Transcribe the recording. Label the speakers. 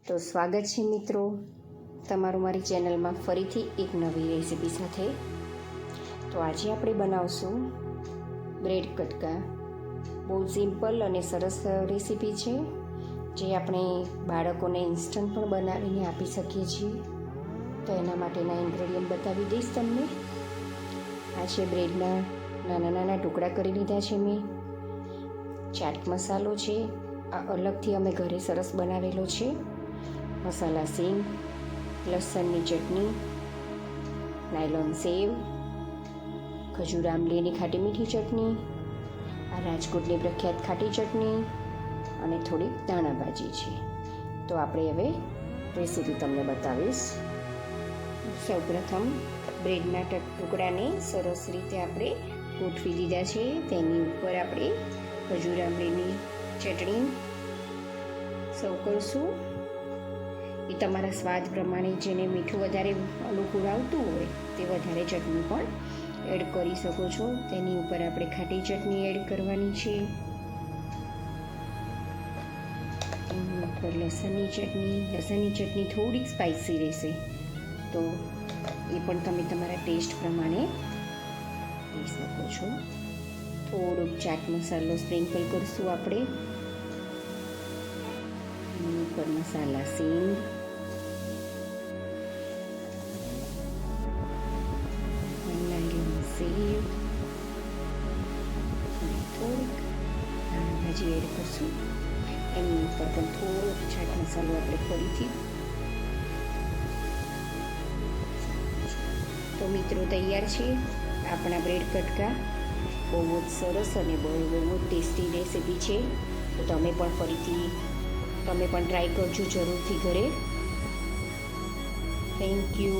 Speaker 1: તો સ્વાગત છે મિત્રો તમારું મારી ચેનલમાં ફરીથી એક નવી રેસીપી સાથે. તો આજે આપણે બનાવશું બ્રેડ કટકા. બહુ સિમ્પલ અને સરસ રેસીપી છે જે આપણે બાળકોને ઇન્સ્ટન્ટ પણ બનાવીને આપી શકીએ છીએ. તો એના માટેના ઇન્ગ્રેડિયન્ટ બતાવી દઈશ તમને. આ છે બ્રેડના નાના નાના ટુકડા કરી લીધા છે મેં. ચાટ મસાલો છે, આ અલગથી અમે ઘરે સરસ બનાવેલો છે. મસાલા સિંગ, લસણની ચટણી, નાયલોન સેવ, ખજૂર આંબલીની ખાટી મીઠી ચટણી, આ રાજકોટની પ્રખ્યાત ખાટી ચટણી અને થોડીક ધાણાભાજી છે. તો આપણે હવે રેસીપી તમને બતાવીશ. સૌપ્રથમ બ્રેડના ટુકડાને સરસ રીતે આપણે ગોઠવી દીધા છે. તેની ઉપર આપણે ખજૂર આંબલીની ચટણી સર્વ કરશું. એ તમારા સ્વાદ પ્રમાણે જેને મીઠું વધારે અનુકૂળ આવતું હોય તે વધારે ચટણી પણ એડ કરી શકો છો. તેની ઉપર આપણે ખાટી ચટણી એડ કરવાની છે. એની ઉપર લસણની ચટણી થોડીક સ્પાઇસી રહેશે, તો એ પણ તમે તમારા ટેસ્ટ પ્રમાણે લઈ શકો છો. થોડોક ચાટ મસાલો સ્પ્રિંકલ કરીશું આપણે. એની ઉપર મસાલા સિંગ, સેવ અને થોડીક ધાણાભાજી એડ કરશું. એની ઉપર પણ થોડોક ચાટ મસાલો આપણે ફરીથી. તો મિત્રો તૈયાર છે આપણા બ્રેડ કટકા. બહુ જ સરસ અને બહુ જ ટેસ્ટી રેસીપી છે. તો તમે પણ ટ્રાય કરજો જરૂરથી ઘરે. Thank you.